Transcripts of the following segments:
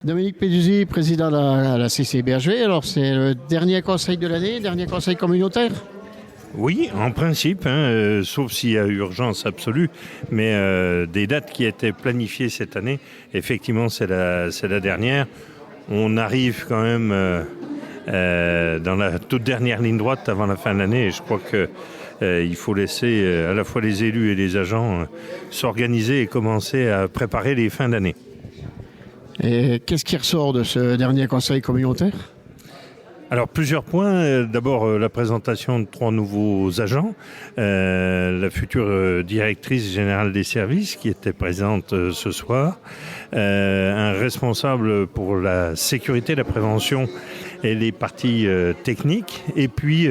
Dominique Peduzzi, président de la CCBHV. Alors, c'est le dernier conseil de l'année, dernier conseil communautaire? Oui, en principe, sauf s'il y a urgence absolue, mais des dates qui étaient planifiées cette année, effectivement, c'est la dernière. On arrive quand même dans la toute dernière ligne droite avant la fin de l'année, et je crois qu'il faut laisser à la fois les élus et les agents s'organiser et commencer à préparer les fins d'année. Et qu'est-ce qui ressort de ce dernier conseil communautaire? Alors plusieurs points. D'abord la présentation de 3 nouveaux agents, la future directrice générale des services qui était présente ce soir, un responsable pour la sécurité, la prévention et les parties techniques, et puis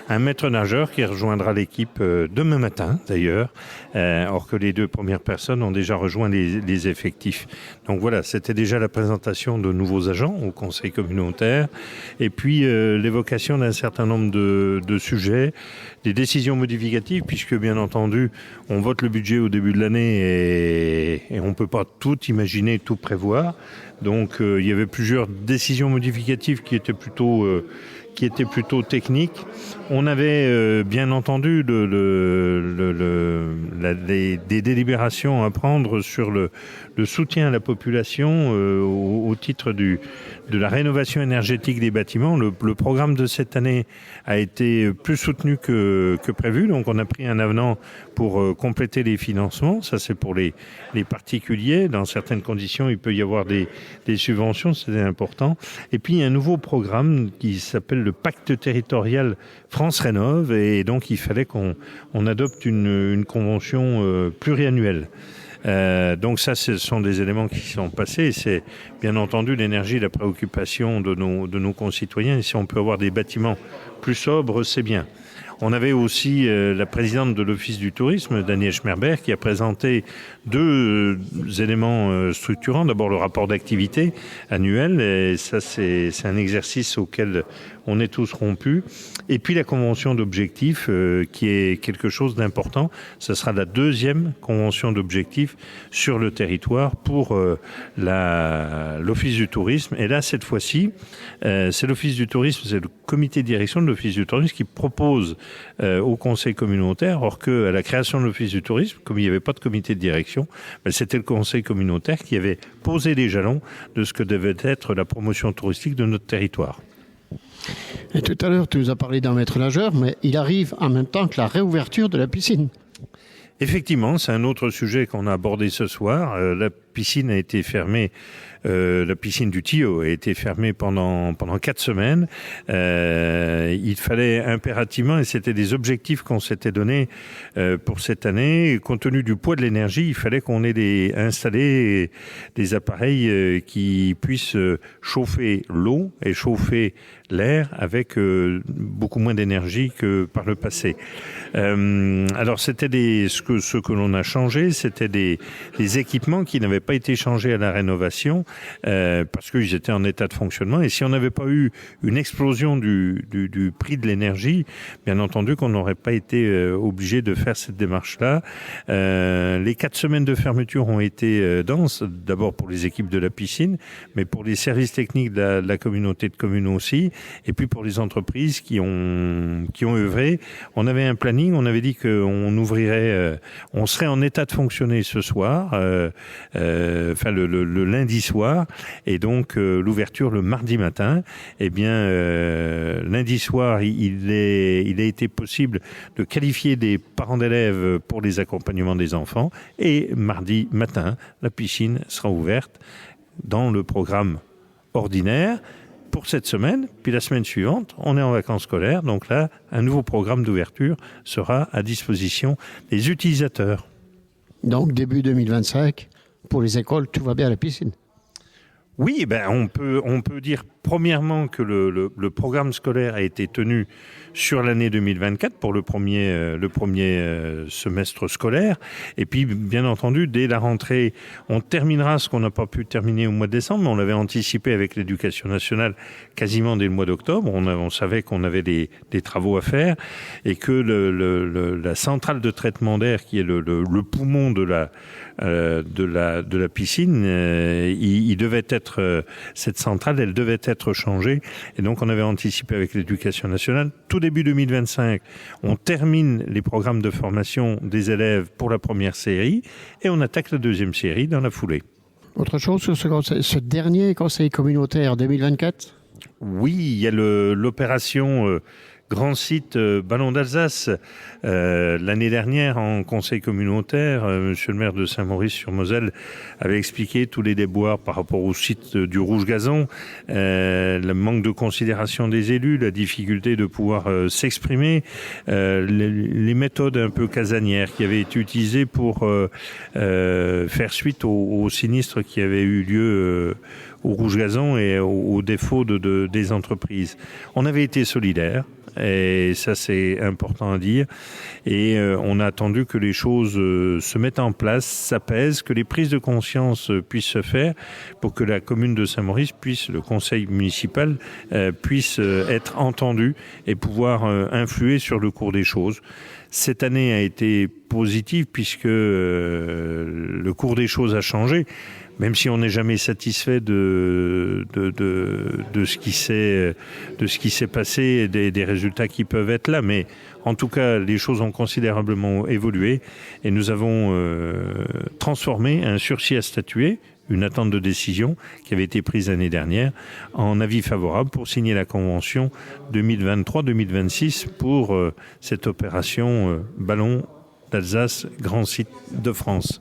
un maître nageur qui rejoindra l'équipe demain matin d'ailleurs, or que les 2 premières personnes ont déjà rejoint les effectifs. Donc voilà, c'était déjà la présentation de nouveaux agents au conseil communautaire, et puis l'évocation d'un certain nombre de sujets, des décisions modificatives, puisque bien entendu on vote le budget au début de l'année et on ne peut pas tout imaginer, tout prévoir. Donc il y avait plusieurs décisions modificatives qui étaient plutôt techniques. On avait bien entendu des délibérations à prendre sur le soutien à la population au titre de la rénovation énergétique des bâtiments. Le programme de cette année a été plus soutenu que prévu, donc on a pris un avenant pour compléter les financements. Ça, c'est pour les particuliers. Dans certaines conditions, il peut y avoir des subventions, c'est important. Et puis, il y a un nouveau programme qui s'appelle le Pacte territorial France Rénove, et donc il fallait qu'on adopte une convention pluriannuelle. Donc ça, ce sont des éléments qui sont passés. C'est bien entendu l'énergie, la préoccupation de nos concitoyens. Et si on peut avoir des bâtiments plus sobres, c'est bien. On avait aussi la présidente de l'Office du tourisme, Danielle Schmerber, qui a présenté 2 éléments structurants. D'abord, le rapport d'activité annuel, et ça, c'est un exercice auquel on est tous rompus. Et puis la convention d'objectifs, qui est quelque chose d'important. Ce sera la 2e convention d'objectifs sur le territoire pour l'Office du tourisme. Et là, cette fois-ci, c'est l'Office du tourisme, c'est le comité de direction de l'Office du tourisme qui propose au conseil communautaire, or qu'à la création de l'Office du tourisme, comme il n'y avait pas de comité de direction, c'était le conseil communautaire qui avait posé les jalons de ce que devait être la promotion touristique de notre territoire. Et tout à l'heure, tu nous as parlé d'un maître nageur, mais il arrive en même temps que la réouverture de la piscine. Effectivement, c'est un autre sujet qu'on a abordé ce soir. La piscine a été fermée, la piscine du Tillot a été fermée pendant 4 semaines. Il fallait impérativement, et c'était des objectifs qu'on s'était donnés pour cette année, compte tenu du poids de l'énergie, il fallait qu'on ait installé des appareils qui puissent chauffer l'eau et chauffer l'air avec beaucoup moins d'énergie que par le passé. Alors c'était ce que l'on a changé, c'était des équipements qui n'avaient pas été changés à la rénovation parce qu'ils étaient en état de fonctionnement. Et si on n'avait pas eu une explosion du prix de l'énergie, bien entendu qu'on n'aurait pas été obligé de faire cette démarche-là. Les 4 semaines de fermeture ont été denses, d'abord pour les équipes de la piscine, mais pour les services techniques de la communauté de communes aussi, et puis pour les entreprises qui ont œuvré. On avait un planning, on avait dit qu'on ouvrirait, on serait en état de fonctionner ce soir, le lundi soir, et donc l'ouverture le mardi matin. Eh bien, lundi soir, il a été possible de qualifier des parents d'élèves pour les accompagnements des enfants, et mardi matin, la piscine sera ouverte dans le programme ordinaire pour cette semaine, puis la semaine suivante, on est en vacances scolaires, donc là, un nouveau programme d'ouverture sera à disposition des utilisateurs. Donc, début 2025, pour les écoles, tout va bien à la piscine. Oui, on peut dire premièrement que le programme scolaire a été tenu sur l'année 2024 pour le premier semestre scolaire. Et puis, bien entendu, dès la rentrée, on terminera ce qu'on n'a pas pu terminer au mois de décembre, mais on l'avait anticipé avec l'Éducation nationale quasiment dès le mois d'octobre. On savait qu'on avait des travaux à faire et que la centrale de traitement d'air, qui est le poumon de de la piscine, il devait être cette centrale, elle devait être changée. Et donc on avait anticipé avec l'Éducation nationale. Tout début 2025, on termine les programmes de formation des élèves pour la première série et on attaque la deuxième série dans la foulée. Autre chose sur ce dernier conseil communautaire 2024 ? Oui, il y a l'opération Grand Site Ballon d'Alsace. L'année dernière, en conseil communautaire, monsieur le maire de Saint-Maurice-sur-Moselle avait expliqué tous les déboires par rapport au site du Rouge Gazon, le manque de considération des élus, la difficulté de pouvoir s'exprimer, les méthodes un peu casanières qui avaient été utilisées pour faire suite au sinistre qui avait eu lieu au Rouge Gazon et aux défauts des entreprises. On avait été solidaires. Et ça, c'est important à dire. Et on a attendu que les choses se mettent en place, s'apaisent, que les prises de conscience puissent se faire pour que la commune de Saint-Maurice le conseil municipal puisse être entendu et pouvoir influer sur le cours des choses. Cette année a été positive puisque le cours des choses a changé. Même si on n'est jamais satisfait de ce qui s'est passé et des résultats qui peuvent être là, mais en tout cas, les choses ont considérablement évolué et nous avons transformé un sursis à statuer, une attente de décision qui avait été prise l'année dernière, en avis favorable pour signer la convention 2023-2026 pour cette opération Ballon d'Alsace, Grand Site de France.